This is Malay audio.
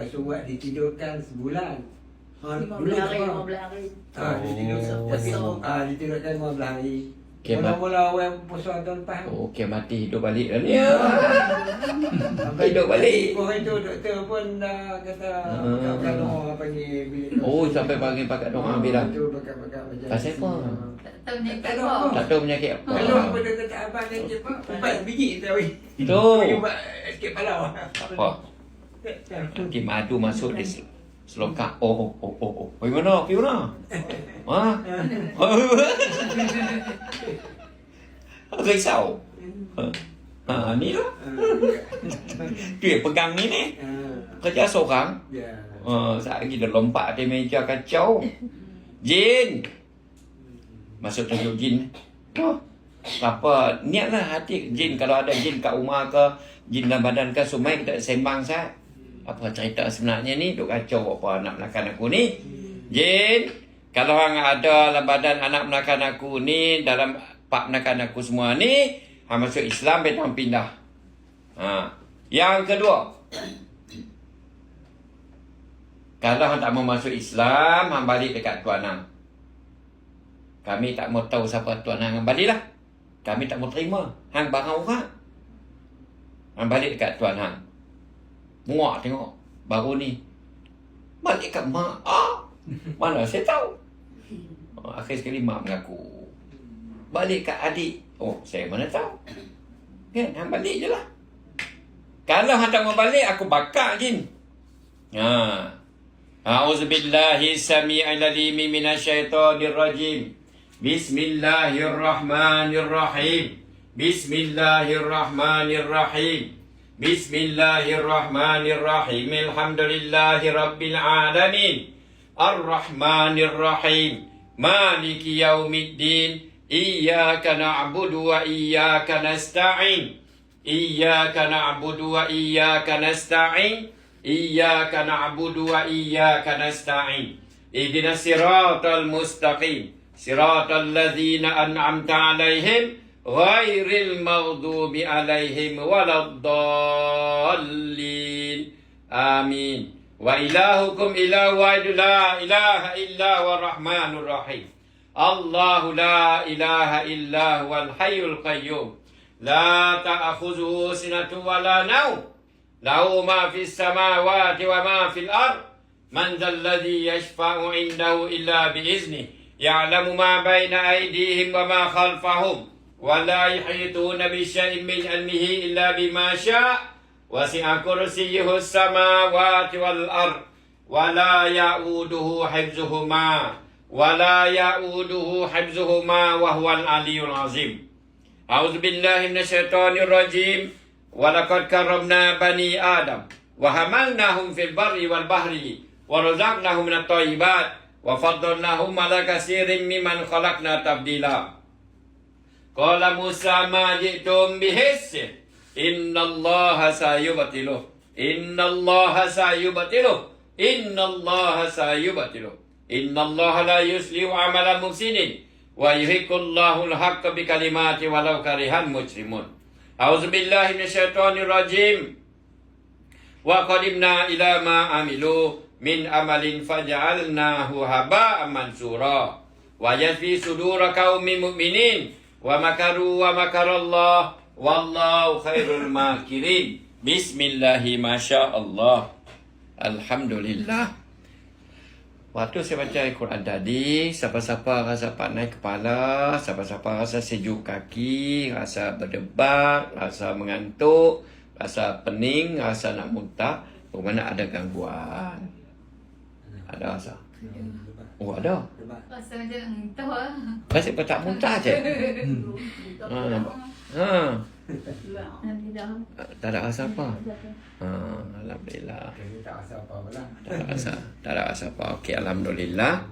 Lepas tu buat ditidurkan sebulan. 15 hari. Ditidurkan 15 hari. Okay, Mula-mula awal puasa tahun lepas. Okey, mati hidup balik dah ni. Hidup balik. Orang itu doktor pun dah kata pakai doa panggil bilik. Oh, sampai panggil pakat doa bila. Itu pakai macam. Pasal apa? Tak tahu penyakit Tak tahu apa. Tak tahu penyakit apa. Kalau apa dia kata abang ni je pak. 4 biji kita weh. Tu. Buat sikit palau. Apa? Nanti madu masuk di selokak. Oh. Pergi mana? Pergi mana? Ha? Risau. Ni lah. Dia pegang ni. Kerja seorang. Ya. Saat lagi dah lompat di meja kacau. Jin. Masuk tunjuk jin. Apa niatlah hati jin, kalau ada jin kat rumah ke, jin dalam badan ke, sumai kita sembang sah. Apa cerita sebenarnya ni? Duk kacau apa anak menakan aku ni? Jin, kalau hang ada dalam badan anak menakan aku ni, dalam pak menakan aku semua ni, hang masuk Islam, betang pindah. Yang kedua, kalau hang tak mau masuk Islam, hang balik dekat tuan hang. Kami tak mau tahu siapa tuan hang, baliklah. Kami tak mau terima. Hang barang orang. Hang balik dekat tuan hang. Muak tengok. Baru ni. Balik kat mak. Mana saya tahu. Akhir sekali mak mengaku. Balik kat adik. Oh, saya mana tahu. Kan, hang balik je lah. Kalau hang tak mau balik, aku bakar jin. A'udzubillahi sami'il alim minasyaitonir rajim. Bismillahirrahmanirrahim. Bismillahirrahmanirrahim. Bismillahirrahmanirrahim. Alhamdulillahi rabbil alamin. Ar-Rahmanir-Rahim. Maliki yaumiddin. Iyyaka na'budu wa iyyaka nasta'in. Iyyaka na'budu wa iyyaka nasta'in. Iyyaka na'budu wa iyyaka nasta'in. Ihdinas siratal mustaqim. Siratal ladzina an'amta 'alaihim ghairil maghdubi 'alaihim waladdallin. Amin. Wa ilahukum ilahu wahidun la ilaha illa huwa rahmanur rahim. Allahu la ilaha illa huwal hayyul qayyum. La ta'khudhuhu sinatun wa la nawm. Lahu ma fis samawati wa ma fil ard. Man dhal ladzi yashfa'u 'indahu illa bi'iznihi. Ya'lamu ma baina aydihim wa ma khalfahum. Wa la yuhituna bi syai'in min 'ilmihi illa bima syaa'. Wasi'a kursiyyuhu as-samawati wal ard. Wa la ya'uduhu hifdzuhuma. Wa la ya'uduhu hifdzuhuma wa huwal 'aliyyul 'azim. A'udzu billahi minasyaitonir rajim. Wa laqad karramna bani Adam wa hamalnahum fil barri wal bahri wa razaqnahum minat thayyibat wa faddalnahum 'ala katsirin mimman khalaqna tabdila. Qala Musa ma ji'tum bihis. Innallaha sayubtiluh. Innallaha sayubtiluh. Innallaha sayubtiluh. Innallaha la yuslihu 'amala mufsidin wa yuhiqqullahu al-haqqa bi kalimati walau karihal mujrimun. A'udzu billahi minasyaitonir rajim. Wa qadimna ila ma amilu min amalin faj'alnahu haba'an mansura. Wa yasfi sudura qaumin mu'minin wa makaru wa makarallah wallahu khairul makirin. Bismillahi masyaallah. Alhamdulillah. Waktu saya baca Al-Quran tadi, siapa-siapa rasa panas kepala, siapa-siapa rasa sejuk kaki, rasa berdebar, rasa mengantuk, rasa pening, rasa nak muntah, bermakna ada gangguan. Ada rasa? Oh, ada. Rasa macam nak muntah lah. Rasa tak muntah je. Alhamdulillah. Tak ada rasa apa? Alhamdulillah. Tak rasa apa-apa lah. Tak ada rasa apa. Okey, alhamdulillah.